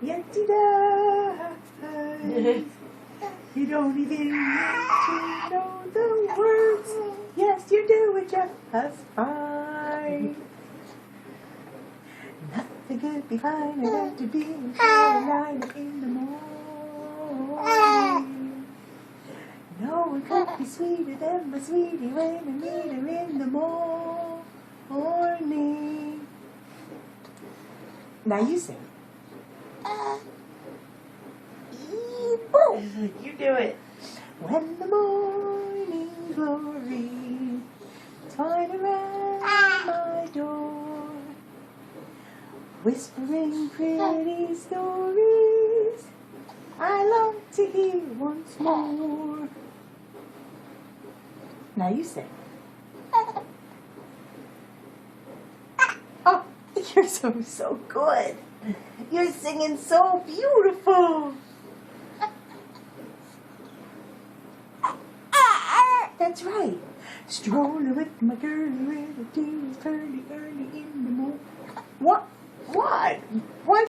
Yet you die. You don't even need to know the words. Yes, you do it just fine. Nothing could be finer than to be in Carolina in the morning. No one could be sweeter than my sweetie when I meet her in the morning. Now you sing. You do it. When the morning glory twine around my door, whispering pretty stories I long to hear once more. Now you sing. Oh, you're so good. You're singing so beautiful. That's right. Strolling with my girlie, with the tears early in the morning. What?